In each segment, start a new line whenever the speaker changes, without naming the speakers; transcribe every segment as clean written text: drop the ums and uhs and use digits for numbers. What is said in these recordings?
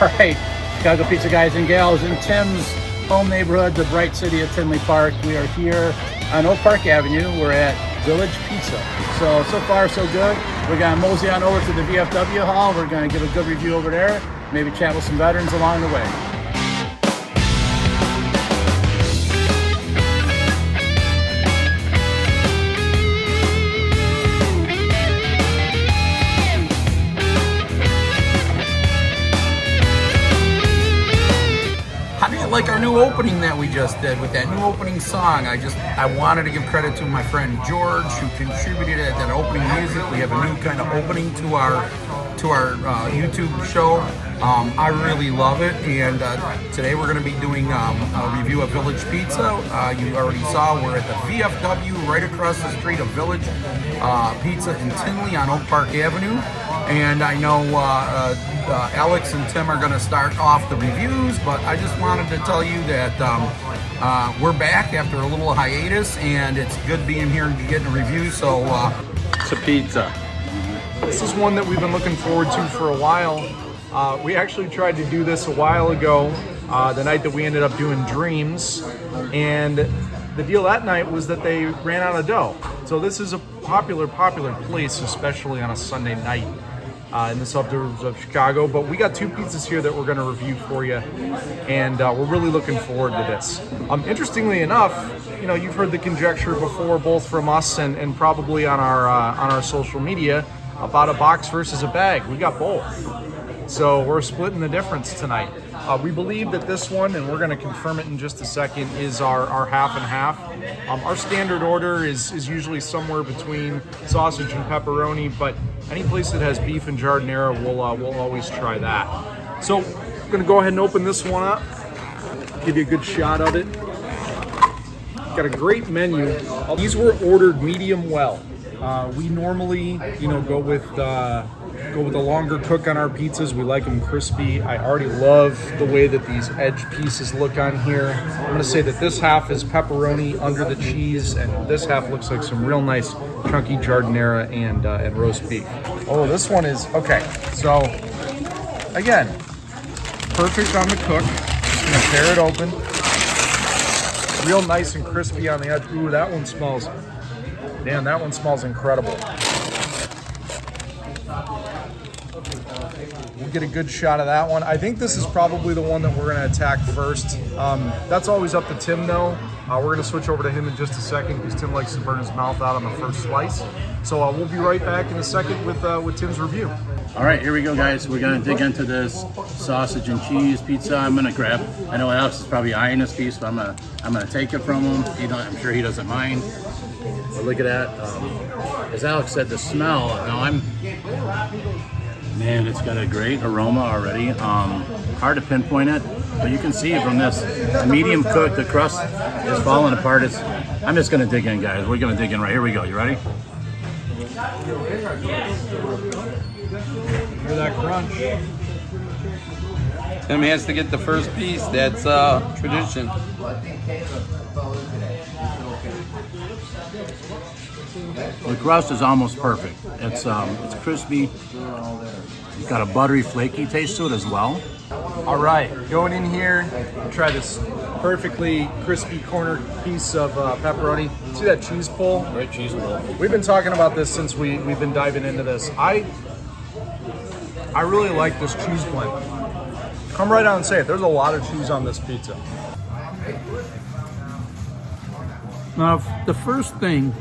All right, Chicago Pizza guys and gals in Tim's home neighborhood, the bright city of Tinley Park. We are here on Oak Park Avenue. We're at Village Pizza. So far so good. We're gonna mosey on over to the VFW hall. We're gonna give a good review over there. Maybe chat with some veterans along the way.
Like our new opening that we just did with that new opening song. I wanted to give credit to my friend George who contributed at that opening music. We have a new kind of opening to our YouTube show. I really love it, and today we're going to be doing a review of Village Pizza. You already saw we're at the VFW right across the street of Village Pizza in Tinley on Oak Park Avenue. And I know Alex and Tim are going to start off the reviews, but I just wanted to tell you that we're back after a little hiatus, and it's good being here and getting a review. So
it's a pizza. This is one that we've been looking forward to for a while. We actually tried to do this a while ago, the night that we ended up doing Dreams, and the deal that night was that they ran out of dough. So this is a popular place, especially on a Sunday night in the suburbs of Chicago. But we got two pizzas here that we're going to review for you, and we're really looking forward to this. Interestingly enough, you know, you've heard the conjecture before, both from us and probably on our social media, about a box versus a bag. We got both. So we're splitting the difference tonight. We believe that this one, and we're going to confirm it in just a second, is our half and half. Our standard order is usually somewhere between sausage and pepperoni, but any place that has beef and giardiniera, we'll always try that. So I'm going to go ahead and open this one up, give you a good shot of it. Got a great menu. These were ordered medium well. We normally, go with a longer cook on our pizzas. We like them crispy. I already love the way that these edge pieces look on here. I'm going to say that this half is pepperoni under the cheese, and this half looks like some real nice chunky giardiniera and roast beef. Oh, this one is okay. So again, perfect on the cook. Just going to tear it open. Real nice and crispy on the edge. Ooh, that one smells. Damn, that one smells incredible. We'll get a good shot of that one. I think this is probably the one that we're going to attack first. That's always up to Tim, though. We're going to switch over to him in just a second because Tim likes to burn his mouth out on the first slice. So we'll be right back in a second with Tim's review.
All right, here we go, guys. We're going to dig into this sausage and cheese pizza. I'm going to grab. I know Alex is probably eyeing this piece, but I'm going to take it from him. I'm sure he doesn't mind. But look at that. As Alex said, the smell. Man, it's got a great aroma already. Hard to pinpoint it, but you can see from this medium cooked, the crust is falling apart. I'm just gonna dig in, guys. We're gonna dig in right here. We go. You ready?
Hear that crunch?
Tim has to get the first piece. That's tradition.
The crust is almost perfect. It's crispy. It's got a buttery, flaky taste to it as well.
All right, going in here, try this perfectly crispy corner piece of pepperoni. See that cheese pull?
Great cheese pull.
We've been talking about this since we've been diving into this. I really like this cheese blend. Come right out and say it. There's a lot of cheese on this pizza.
Now, the first thing,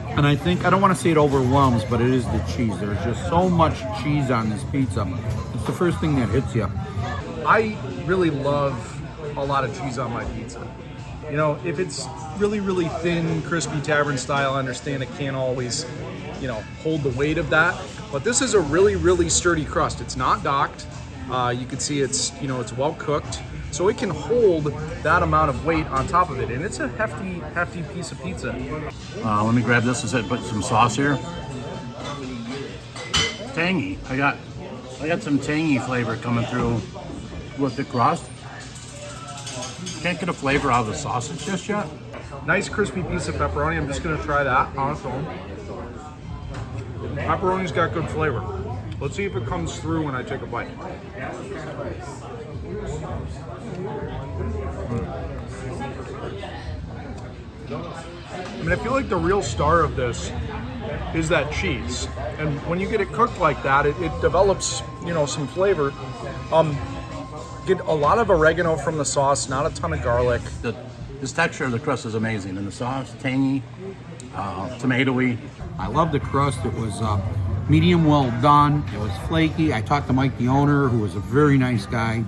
and I don't want to say it overwhelms, but it is the cheese. There's just so much cheese on this pizza. It's the first thing that hits you.
I really love a lot of cheese on my pizza. If it's really, really thin, crispy tavern style, I understand it can't always, hold the weight of that. But this is a really, really sturdy crust. It's not docked. You can see it's well cooked. So it can hold that amount of weight on top of it, and it's a hefty piece of pizza.
Let me grab this and put some sauce here. Tangy. I got some tangy flavor coming through with the crust. Can't get a flavor out of the sausage just yet.
Nice crispy piece of pepperoni. I'm just gonna try that on its own. Pepperoni's got good flavor. Let's see if it comes through when I take a bite. I mean, I feel like the real star of this is that cheese. And when you get it cooked like that, it develops, you know, some flavor. Get a lot of oregano from the sauce, not a ton of garlic.
This texture of the crust is amazing, and the sauce, tangy, tomatoey.
I love the crust. It was medium well done. It was flaky. I talked to Mike, the owner, who was a very nice guy.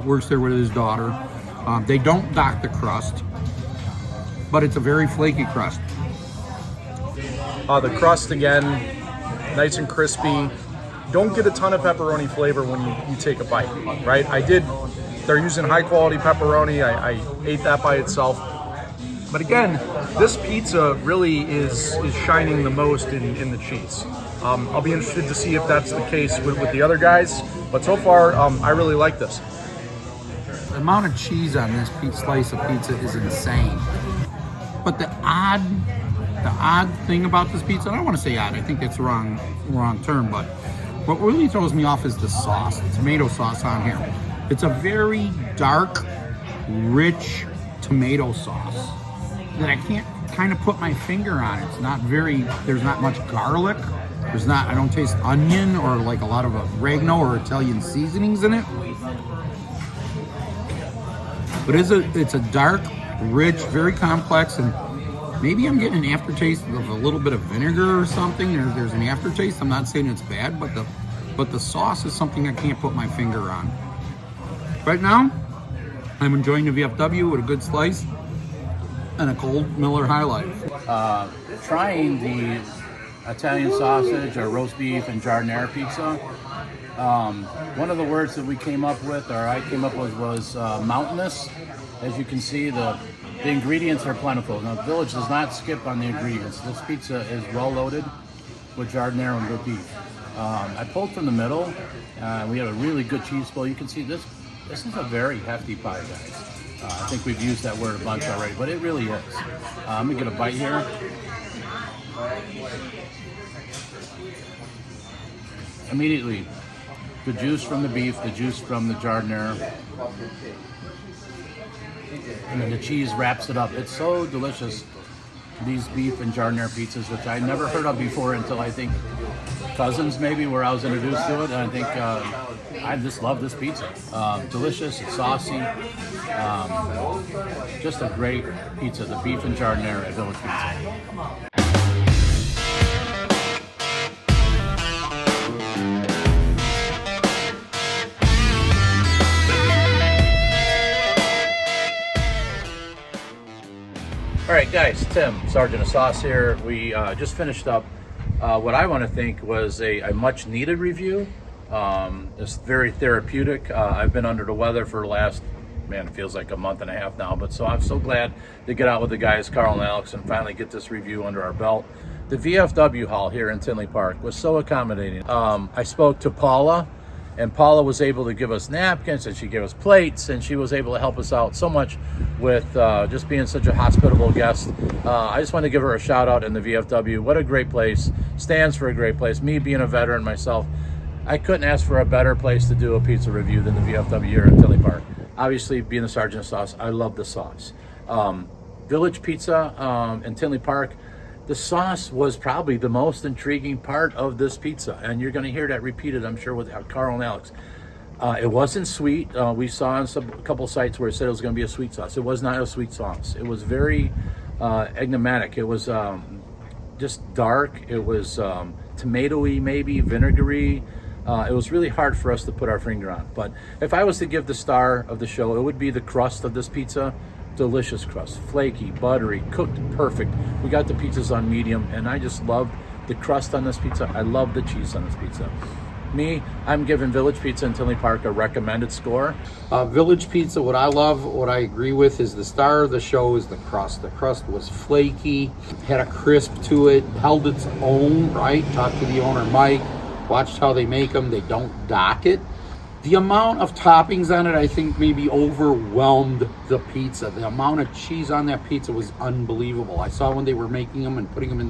Works there with his daughter. They don't dock the crust, but it's a very flaky crust.
The crust, again, nice and crispy. Don't get a ton of pepperoni flavor when you take a bite, right? They're using high quality pepperoni. I ate that by itself. But again, this pizza really is shining the most in the cheese. I'll be interested to see if that's the case with the other guys. But so far, I really like this.
The amount of cheese on this slice of pizza is insane. But the odd thing about this pizza, I don't want to say odd, I think that's the wrong term, but what really throws me off is the sauce, the tomato sauce on here. It's a very dark, rich tomato sauce that I can't kind of put my finger on. It's not there's not much garlic. I don't taste onion or like a lot of oregano or Italian seasonings in it. But it's a dark, rich, very complex, and maybe I'm getting an aftertaste of a little bit of vinegar or something. There's an aftertaste. I'm not saying it's bad, but the sauce is something I can't put my finger on. Right now, I'm enjoying the VFW with a good slice and a cold Miller High Life.
Trying the Italian sausage or roast beef and giardiniera pizza. One of the words that we came up with, or I came up with, was mountainous. As you can see, the ingredients are plentiful. Now, the Village does not skip on the ingredients. This pizza is well loaded with giardiniera and good beef. I pulled from the middle. We have a really good cheese pull. You can see this is a very hefty pie, guys. I think we've used that word a bunch already, but it really is. I'm gonna get a bite here. Immediately, the juice from the beef, the juice from the giardiniera, and then the cheese wraps it up. It's so delicious, these beef and giardiniera pizzas, which I never heard of before until I think Cousins maybe, where I was introduced to it. And I think I just love this pizza. Delicious, it's saucy. Just a great pizza, the beef and giardiniera at Village Pizza. All right, guys, Tim, Sergeant of Sauce here. We just finished up what I want to think was a much needed review. It's very therapeutic. I've been under the weather for the last, it feels like a month and a half now, but so I'm so glad to get out with the guys, Carl and Alex, and finally get this review under our belt. The VFW hall here in Tinley Park was so accommodating. I spoke to Paula, and Paula was able to give us napkins, and she gave us plates, and she was able to help us out so much with just being such a hospitable guest. I just want to give her a shout out in the VFW. What a great place. Stands for a great place. Me being a veteran myself, I couldn't ask for a better place to do a pizza review than the VFW here in Tinley Park. Obviously, being the Sergeant of Sauce, I love the sauce. Village Pizza in Tinley Park, the sauce was probably the most intriguing part of this pizza, and you're going to hear that repeated, I'm sure, with Carl and Alex. It wasn't sweet. We saw on a couple sites where it said it was going to be a sweet sauce. It was not a sweet sauce. It was very enigmatic. It was just dark. It was tomatoey, maybe vinegary. It was really hard for us to put our finger on. But if I was to give the star of the show, it would be the crust of this pizza. Delicious crust, flaky, buttery, cooked perfect. We got the pizzas on medium, and I just loved the crust on this pizza. I love the cheese on this pizza. Me, I'm giving Village Pizza in Tinley Park a recommended score.
Village Pizza, what I love, what I agree with, is the star of the show is the crust. The crust was flaky, had a crisp to it, held its own, right? Talked to the owner, Mike, watched how they make them. They don't dock it. The amount of toppings on it, I think, maybe overwhelmed the pizza. The amount of cheese on that pizza was unbelievable. I saw when they were making them and putting them in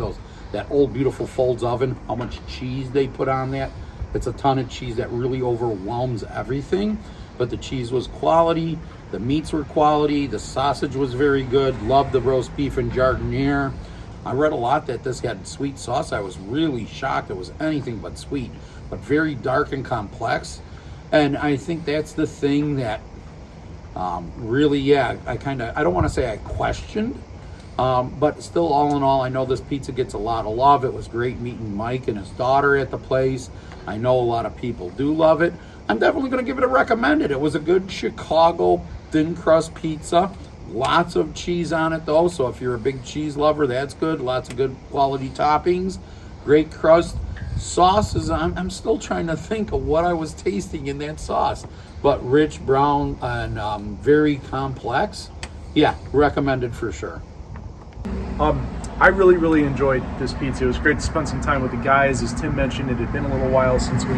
that old beautiful Folds oven, how much cheese they put on that. It's a ton of cheese that really overwhelms everything. But the cheese was quality, the meats were quality, the sausage was very good. Loved the roast beef and jardiniere. I read a lot that this had sweet sauce. I was really shocked it was anything but sweet, but very dark and complex. And I think that's the thing that really, yeah, I don't want to say I questioned, but still, all in all, I know this pizza gets a lot of love. It was great meeting Mike and his daughter at the place. I know a lot of people do love it. I'm definitely going to give it a recommended. It was a good Chicago thin crust pizza. Lots of cheese on it though, so if you're a big cheese lover, that's good. Lots of good quality toppings, great crust. Sauces, I'm still trying to think of what I was tasting in that sauce, but rich, brown, and very complex. Yeah, recommended for sure.
I really enjoyed this pizza. It was great to spend some time with the guys. As Tim mentioned, it had been a little while since we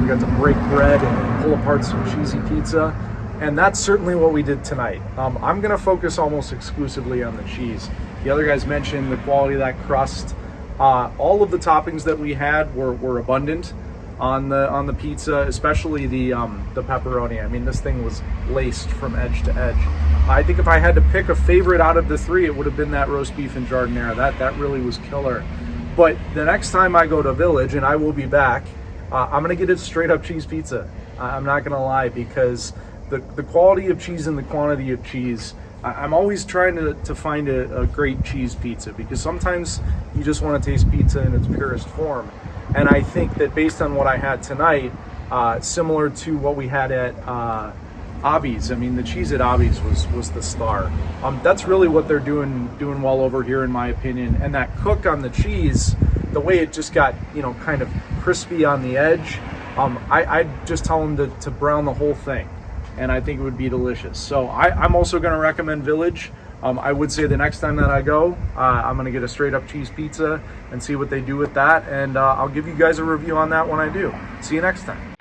got to break bread and pull apart some cheesy pizza, and that's certainly what we did tonight. I'm going to focus almost exclusively on the cheese. The other guys mentioned the quality of that crust. All of the toppings that we had were abundant on the pizza, especially the pepperoni. I mean, this thing was laced from edge to edge. I think if I had to pick a favorite out of the three, it would have been that roast beef and jardiniere. That really was killer. But the next time I go to Village, and I will be back, I'm gonna get a straight up cheese pizza. I'm not gonna lie, because the quality of cheese and the quantity of cheese, I'm always trying to find a great cheese pizza, because sometimes you just want to taste pizza in its purest form. And I think that based on what I had tonight, similar to what we had at Abby's, I mean, the cheese at Abby's was the star. That's really what they're doing well over here, in my opinion. And that cook on the cheese, the way it just got, kind of crispy on the edge, I'd just tell them to brown the whole thing, and I think it would be delicious. So I'm also going to recommend Village. I would say the next time that I go, I'm going to get a straight up cheese pizza and see what they do with that, and I'll give you guys a review on that when I do. See you next time.